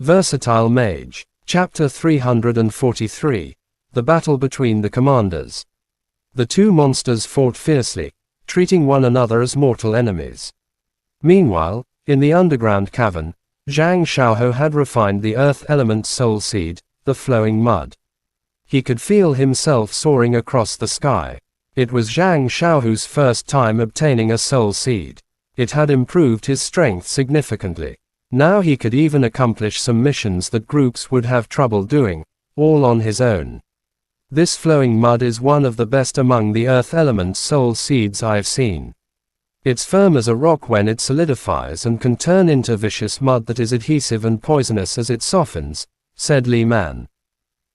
Versatile Mage. Chapter 343. The Battle Between the Commanders. The two monsters fought fiercely, treating one another as mortal enemies. Meanwhile, in the underground cavern, Zhang Xiaohou had refined the earth element soul seed, the flowing mud. He could feel himself soaring across the sky. It was Zhang Xiaohou's first time obtaining a soul seed. It had improved his strength significantly. Now he could even accomplish some missions that groups would have trouble doing, all on his own. This flowing mud is one of the best among the earth element soul seeds I've seen. It's firm as a rock when it solidifies and can turn into vicious mud that is adhesive and poisonous as it softens, said Li Man.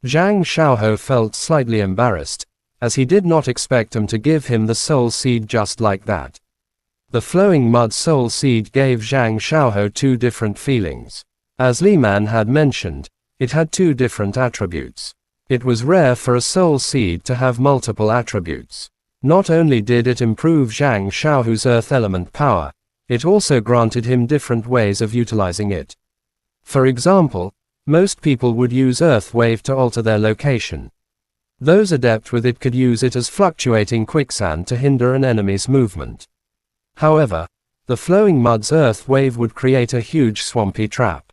Zhang Xiaohou felt slightly embarrassed, as he did not expect him to give him the soul seed just like that. The flowing mud soul seed gave Zhang Xiaohou two different feelings. As Li Man had mentioned, it had two different attributes. It was rare for a soul seed to have multiple attributes. Not only did it improve Zhang Xiaohou's earth element power, it also granted him different ways of utilizing it. For example, most people would use Earth Wave to alter their location. Those adept with it could use it as fluctuating quicksand to hinder an enemy's movement. However, the flowing mud's Earth Wave would create a huge swampy trap.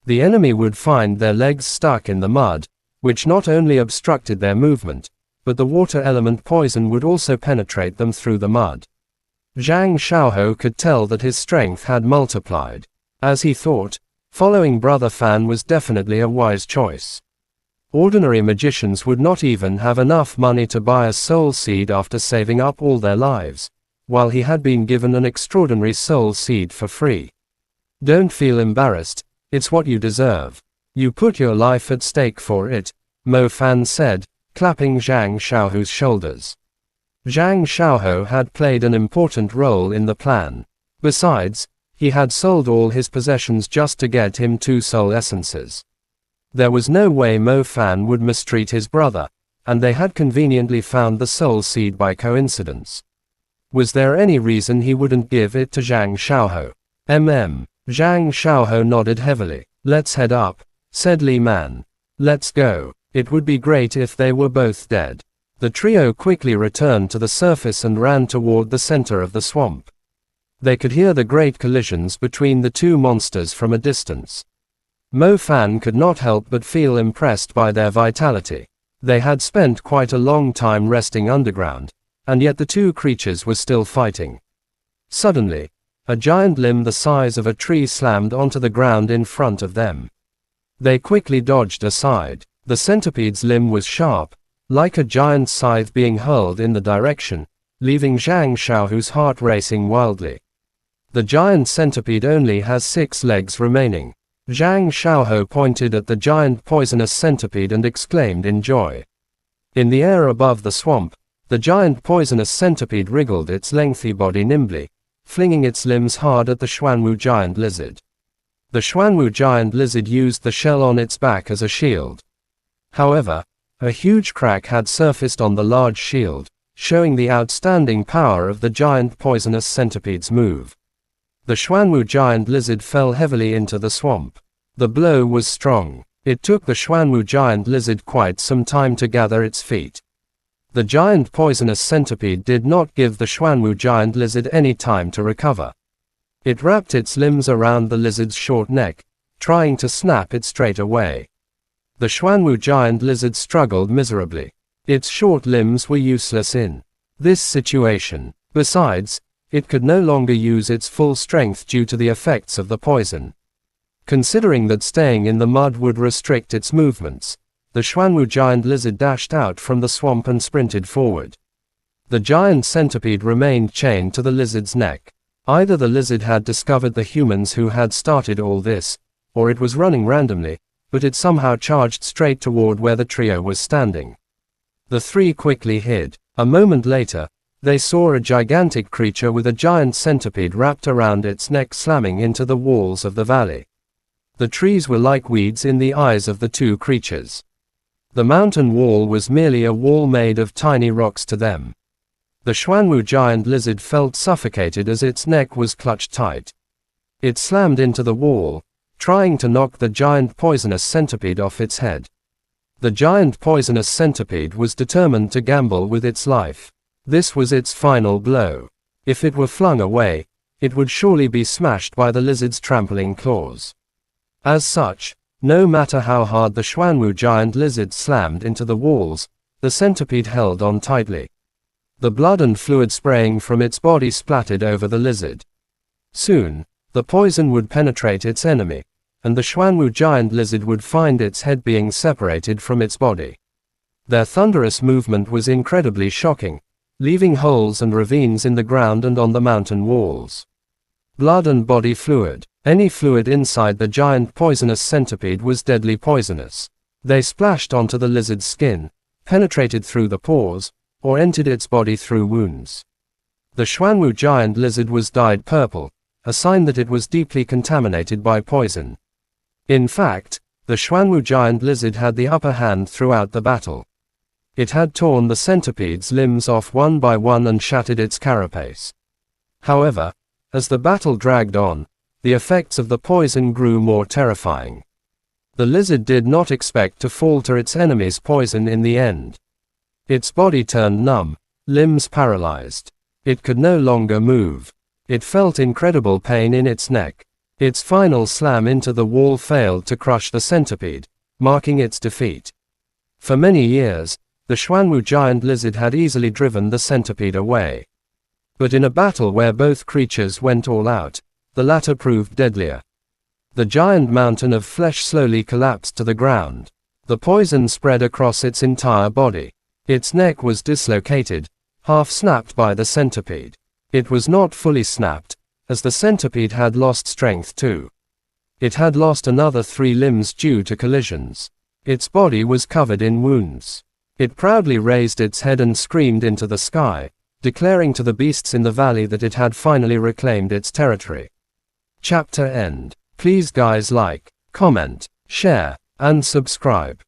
The enemy would find their legs stuck in the mud, which not only obstructed their movement, but the water element poison would also penetrate them through the mud. Zhang Xiaohou could tell that his strength had multiplied. As he thought, following Brother Fan was definitely a wise choice. Ordinary magicians would not even have enough money to buy a soul seed after saving up all their lives, while he had been given an extraordinary soul seed for free. Don't feel embarrassed, it's what you deserve. You put your life at stake for it, Mo Fan said, clapping Zhang Xiaohou's shoulders. Zhang Xiaohou had played an important role in the plan. Besides, he had sold all his possessions just to get him 2 soul essences. There was no way Mo Fan would mistreat his brother, and they had conveniently found the soul seed by coincidence. Was there any reason he wouldn't give it to Zhang Xiaohou? Zhang Xiaohou nodded heavily. Let's head up, said Li Man. Let's go. It would be great if they were both dead. The trio quickly returned to the surface and ran toward the center of the swamp. They could hear the great collisions between the two monsters from a distance. Mo Fan could not help but feel impressed by their vitality. They had spent quite a long time resting underground, and yet the two creatures were still fighting. Suddenly, a giant limb the size of a tree slammed onto the ground in front of them. They quickly dodged aside. The centipede's limb was sharp, like a giant scythe being hurled in the direction, leaving Zhang Xiaohou's heart racing wildly. The giant centipede only has 6 legs remaining. Zhang Xiaohou pointed at the giant poisonous centipede and exclaimed in joy. In the air above the swamp, the giant poisonous centipede wriggled its lengthy body nimbly, flinging its limbs hard at the Xuanwu giant lizard. The Xuanwu giant lizard used the shell on its back as a shield. However, a huge crack had surfaced on the large shield, showing the outstanding power of the giant poisonous centipede's move. The Xuanwu giant lizard fell heavily into the swamp. The blow was strong. It took the Xuanwu giant lizard quite some time to gather its feet. The giant poisonous centipede did not give the Xuanwu giant lizard any time to recover. It wrapped its limbs around the lizard's short neck, trying to snap it straight away. The Xuanwu giant lizard struggled miserably. Its short limbs were useless in this situation. Besides, it could no longer use its full strength due to the effects of the poison. Considering that staying in the mud would restrict its movements, the Xuanwu giant lizard dashed out from the swamp and sprinted forward. The giant centipede remained chained to the lizard's neck. Either the lizard had discovered the humans who had started all this, or it was running randomly, but it somehow charged straight toward where the trio was standing. The 3 quickly hid. A moment later, they saw a gigantic creature with a giant centipede wrapped around its neck slamming into the walls of the valley. The trees were like weeds in the eyes of the 2 creatures. The mountain wall was merely a wall made of tiny rocks to them. The Xuanwu giant lizard felt suffocated as its neck was clutched tight. It slammed into the wall, trying to knock the giant poisonous centipede off its head. The giant poisonous centipede was determined to gamble with its life. This was its final blow. If it were flung away, it would surely be smashed by the lizard's trampling claws. As such, no matter how hard the Xuanwu giant lizard slammed into the walls, the centipede held on tightly. The blood and fluid spraying from its body splattered over the lizard. Soon, the poison would penetrate its enemy, and the Xuanwu giant lizard would find its head being separated from its body. Their thunderous movement was incredibly shocking, leaving holes and ravines in the ground and on the mountain walls. Blood and body fluid. Any fluid inside the giant poisonous centipede was deadly poisonous. They splashed onto the lizard's skin, penetrated through the pores, or entered its body through wounds. The Xuanwu giant lizard was dyed purple, a sign that it was deeply contaminated by poison. In fact, the Xuanwu giant lizard had the upper hand throughout the battle. It had torn the centipede's limbs off one by one and shattered its carapace. However, as the battle dragged on, the effects of the poison grew more terrifying. The lizard did not expect to falter its enemy's poison in the end. Its body turned numb, limbs paralyzed. It could no longer move. It felt incredible pain in its neck. Its final slam into the wall failed to crush the centipede, marking its defeat. For many years, the Xuanwu giant lizard had easily driven the centipede away. But in a battle where both creatures went all out, the latter proved deadlier. The giant mountain of flesh slowly collapsed to the ground. The poison spread across its entire body. Its neck was dislocated, half snapped by the centipede. It was not fully snapped, as the centipede had lost strength too. It had lost another 3 limbs due to collisions. Its body was covered in wounds. It proudly raised its head and screamed into the sky, declaring to the beasts in the valley that it had finally reclaimed its territory. Chapter end. Please guys like, comment, share, and subscribe.